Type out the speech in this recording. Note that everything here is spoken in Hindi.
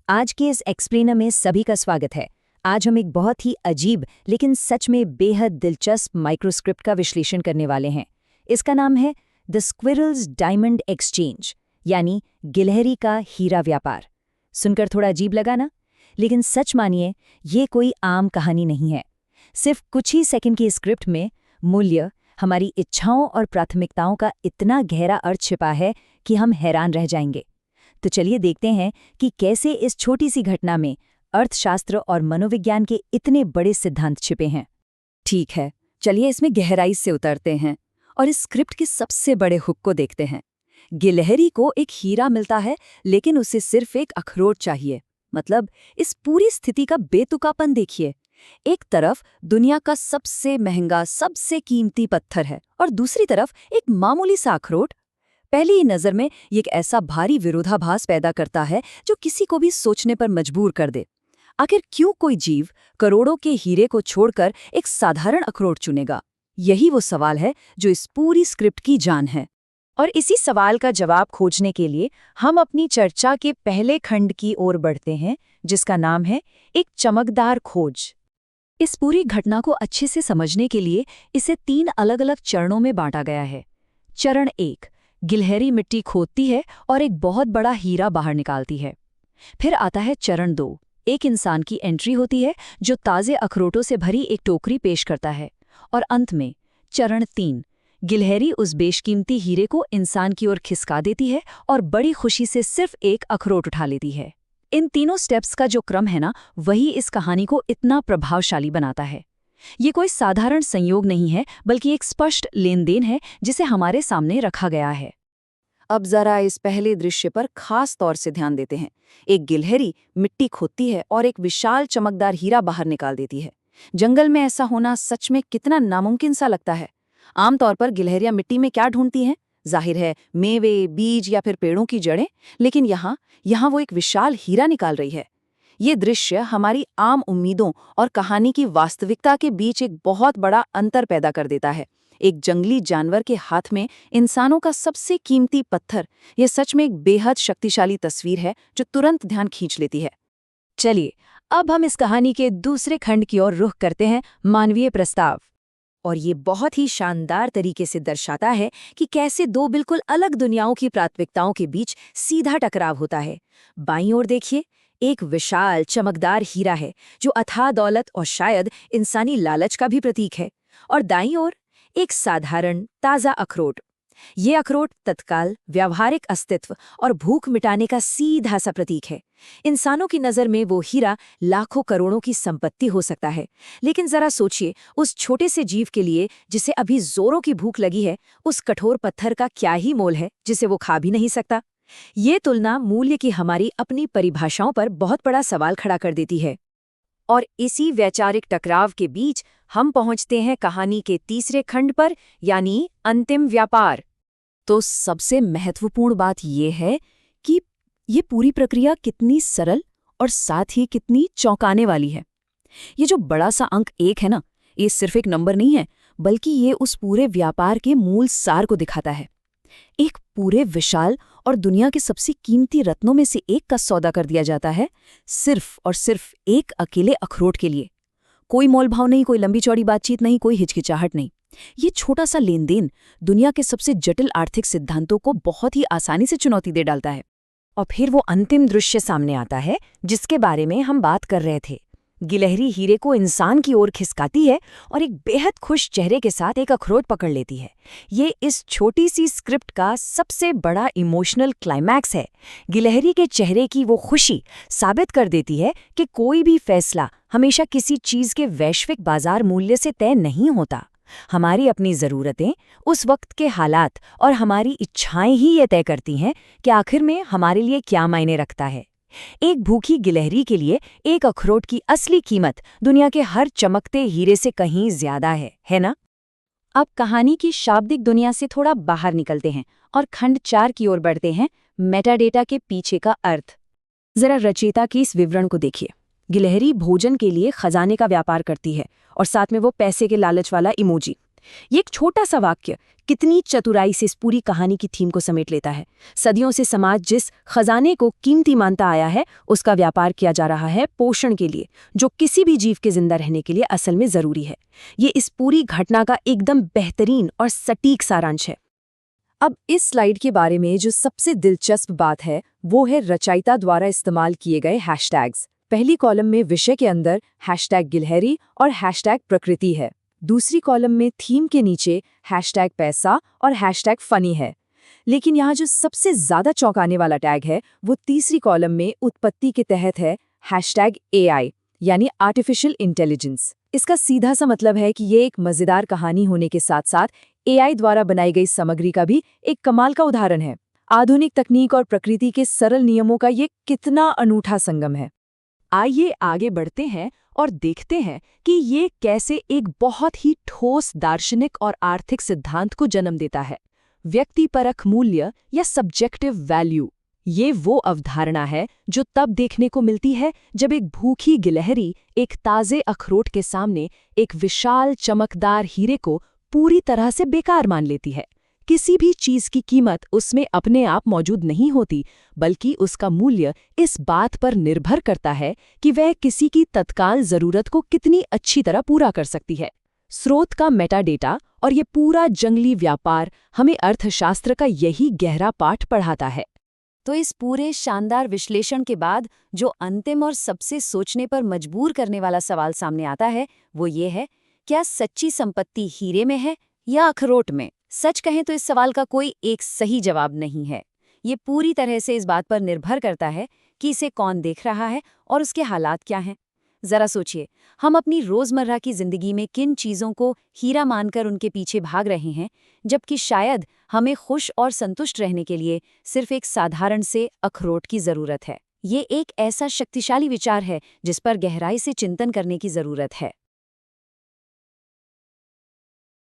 आज के इस एक्सप्लेनर में सभी का स्वागत है। आज हम एक बहुत ही अजीब लेकिन सच में बेहद दिलचस्प माइक्रोस्क्रिप्ट का विश्लेषण करने वाले हैं। इसका नाम है द स्क्विरल्स डायमंड एक्सचेंज, यानी गिलहरी का हीरा व्यापार। सुनकर थोड़ा अजीब लगा ना? लेकिन सच मानिए, ये कोई आम कहानी नहीं है। सिर्फ कुछ ही सेकंड की स्क्रिप्ट में मूल्य, हमारी इच्छाओं और प्राथमिकताओं का इतना गहरा अर्थ छिपा है कि हम हैरान रह जाएंगे। तो चलिए देखते हैं कि कैसे इस छोटी सी घटना में अर्थशास्त्र और मनोविज्ञान के इतने बड़े सिद्धांत छिपे हैं। ठीक है, चलिए इसमें गहराई से उतरते हैं और इस स्क्रिप्ट के सबसे बड़े हुक को देखते हैं। गिलहरी को एक हीरा मिलता है, लेकिन उसे सिर्फ एक अखरोट चाहिए। मतलब इस पूरी स्थिति का बेतुकापन देखिए। एक तरफ दुनिया का सबसे महंगा, सबसे कीमती पत्थर है और दूसरी तरफ एक मामूली सा अखरोट। पहली ही नज़र में ये एक ऐसा भारी विरोधाभास पैदा करता है जो किसी को भी सोचने पर मजबूर कर दे। आखिर क्यों कोई जीव करोड़ों के हीरे को छोड़कर एक साधारण अखरोट चुनेगा? यही वो सवाल है जो इस पूरी स्क्रिप्ट की जान है। और इसी सवाल का जवाब खोजने के लिए हम अपनी चर्चा के पहले खंड की ओर बढ़ते हैं, जिसका नाम है एक चमकदार खोज। इस पूरी घटना को अच्छे से समझने के लिए इसे 3 अलग-अलग चरणों में बांटा गया है। चरण 1, गिलहरी मिट्टी खोदती है और एक बहुत बड़ा हीरा बाहर निकालती है। फिर आता है चरण 2, एक इंसान की एंट्री होती है जो ताज़े अखरोटों से भरी एक टोकरी पेश करता है। और अंत में चरण 3, गिलहरी उस बेशकीमती हीरे को इंसान की ओर खिसका देती है और बड़ी खुशी से सिर्फ एक अखरोट उठा लेती है। इन तीनों स्टेप्स का जो क्रम है ना, वही इस कहानी को इतना प्रभावशाली बनाता है। ये कोई साधारण संयोग नहीं है, बल्कि एक स्पष्ट लेनदेन है जिसे हमारे सामने रखा गया है। अब जरा इस पहले दृश्य पर खास तौर से ध्यान देते हैं। एक गिलहरी मिट्टी खोदती है और एक विशाल चमकदार हीरा बाहर निकाल देती है। जंगल में ऐसा होना सच में कितना नामुमकिन सा लगता है। आमतौर पर गिलहरियां मिट्टी में क्या ढूंढती हैं? जाहिर है मेवे, बीज या फिर पेड़ों की जड़ें। लेकिन यहाँ वो एक विशाल हीरा निकाल रही है। ये दृश्य हमारी आम उम्मीदों और कहानी की वास्तविकता के बीच एक बहुत बड़ा अंतर पैदा कर देता है। एक जंगली जानवर के हाथ में इंसानों का सबसे कीमती पत्थर, ये सच में एक बेहद शक्तिशाली तस्वीर है जो तुरंत ध्यान खींच लेती है। चलिए, अब हम इस कहानी के दूसरे खंड की ओर रुख करते हैं, मानवीय प्रस्ताव। और ये बहुत ही शानदार तरीके से दर्शाता है कि कैसे 2 बिल्कुल अलग दुनियाओं की प्राथमिकताओं के बीच सीधा टकराव होता है। बाईं ओर देखिए, एक विशाल चमकदार हीरा है जो अथाह दौलत और शायद इंसानी लालच का भी प्रतीक है। और दाईं ओर एक साधारण ताज़ा अखरोट। ये अखरोट तत्काल व्यावहारिक अस्तित्व और भूख मिटाने का सीधा सा प्रतीक है। इंसानों की नज़र में वो हीरा लाखों करोड़ों की संपत्ति हो सकता है, लेकिन जरा सोचिए, उस छोटे से जीव के लिए जिसे अभी जोरों की भूख लगी है, उस कठोर पत्थर का क्या ही मोल है जिसे वो खा भी नहीं सकता। ये तुलना मूल्य की हमारी अपनी परिभाषाओं पर बहुत बड़ा सवाल खड़ा कर देती है। और इसी वैचारिक टकराव के बीच हम पहुंचते हैं कहानी के तीसरे खंड पर, यानी अंतिम व्यापार। तो सबसे महत्वपूर्ण बात यह है कि ये पूरी प्रक्रिया कितनी सरल और साथ ही कितनी चौंकाने वाली है। ये जो बड़ा सा अंक 1 है ना, ये सिर्फ एक नंबर नहीं है, बल्कि ये उस पूरे व्यापार के मूल सार को दिखाता है। एक पूरे विशाल और दुनिया के सबसे कीमती रत्नों में से एक का सौदा कर दिया जाता है, सिर्फ और सिर्फ एक अकेले अखरोट के लिए। कोई मोलभाव नहीं, कोई लंबी चौड़ी बातचीत नहीं, कोई हिचकिचाहट नहीं। ये छोटा सा लेनदेन दुनिया के सबसे जटिल आर्थिक सिद्धांतों को बहुत ही आसानी से चुनौती दे डालता है। और फिर वो अंतिम दृश्य सामने आता है जिसके बारे में हम बात कर रहे थे। गिलहरी हीरे को इंसान की ओर खिसकाती है और एक बेहद खुश चेहरे के साथ एक अखरोट पकड़ लेती है। ये इस छोटी सी स्क्रिप्ट का सबसे बड़ा इमोशनल क्लाइमैक्स है। गिलहरी के चेहरे की वो खुशी साबित कर देती है कि कोई भी फैसला हमेशा किसी चीज़ के वैश्विक बाजार मूल्य से तय नहीं होता। हमारी अपनी ज़रूरतें, उस वक्त के हालात और हमारी इच्छाएं ही ये तय करती हैं कि आखिर में हमारे लिए क्या मायने रखता है। एक भूखी गिलहरी के लिए एक अखरोट की असली कीमत दुनिया के हर चमकते हीरे से कहीं ज्यादा है ना? अब कहानी की शाब्दिक दुनिया से थोड़ा बाहर निकलते हैं और खंड 4 की ओर बढ़ते हैं, मेटाडेटा के पीछे का अर्थ। जरा रचयिता की इस विवरण को देखिए। गिलहरी भोजन के लिए खजाने का व्यापार करती है और साथ में वो पैसे के लालच वाला इमोजी। ये एक छोटा सा वाक्य कितनी चतुराई से इस पूरी कहानी की थीम को समेट लेता है। सदियों से समाज जिस खजाने को कीमती मानता आया है, उसका व्यापार किया जा रहा है पोषण के लिए, जो किसी भी जीव के जिंदा रहने के लिए असल में जरूरी है। ये इस पूरी घटना का एकदम बेहतरीन और सटीक सारांश है। अब इस स्लाइड के बारे में जो सबसे दिलचस्प बात है वो है रचयिता द्वारा इस्तेमाल किए गए हैशटैग्स। पहली कॉलम में विषय के अंदर हैशटैग गिलहरी और हैशटैग प्रकृति है। दूसरी कॉलम में थीम के नीचे हैशटैग पैसा और हैशटैग फनी है। लेकिन यहाँ जो सबसे ज्यादा चौंकाने वाला टैग है वो तीसरी कॉलम में उत्पत्ति के तहत है, हैशटैग AI यानी आर्टिफिशियल इंटेलिजेंस। इसका सीधा सा मतलब है कि ये एक मजेदार कहानी होने के साथ साथ AI द्वारा बनाई गई सामग्री का भी एक कमाल का उदाहरण है। आधुनिक तकनीक और प्रकृति के सरल नियमों का ये कितना अनूठा संगम है। आइए आगे बढ़ते हैं और देखते हैं कि ये कैसे एक बहुत ही ठोस दार्शनिक और आर्थिक सिद्धांत को जन्म देता है। व्यक्तिपरक मूल्य या सब्जेक्टिव वैल्यू, ये वो अवधारणा है जो तब देखने को मिलती है जब एक भूखी गिलहरी एक ताजे अखरोट के सामने एक विशाल चमकदार हीरे को पूरी तरह से बेकार मान लेती है। किसी भी चीज की कीमत उसमें अपने आप मौजूद नहीं होती, बल्कि उसका मूल्य इस बात पर निर्भर करता है कि वह किसी की तत्काल जरूरत को कितनी अच्छी तरह पूरा कर सकती है। स्रोत का मेटाडेटा और ये पूरा जंगली व्यापार हमें अर्थशास्त्र का यही गहरा पाठ पढ़ाता है। तो इस पूरे शानदार विश्लेषण के बाद जो अंतिम और सबसे सोचने पर मजबूर करने वाला सवाल सामने आता है वो ये है, क्या सच्ची संपत्ति हीरे में है या अखरोट में? सच कहें तो इस सवाल का कोई एक सही जवाब नहीं है। ये पूरी तरह से इस बात पर निर्भर करता है कि इसे कौन देख रहा है और उसके हालात क्या हैं। जरा सोचिए, हम अपनी रोजमर्रा की जिंदगी में किन चीजों को हीरा मानकर उनके पीछे भाग रहे हैं, जबकि शायद हमें खुश और संतुष्ट रहने के लिए सिर्फ एक साधारण से अखरोट की जरूरत है। ये एक ऐसा शक्तिशाली विचार है जिस पर गहराई से चिंतन करने की जरूरत है।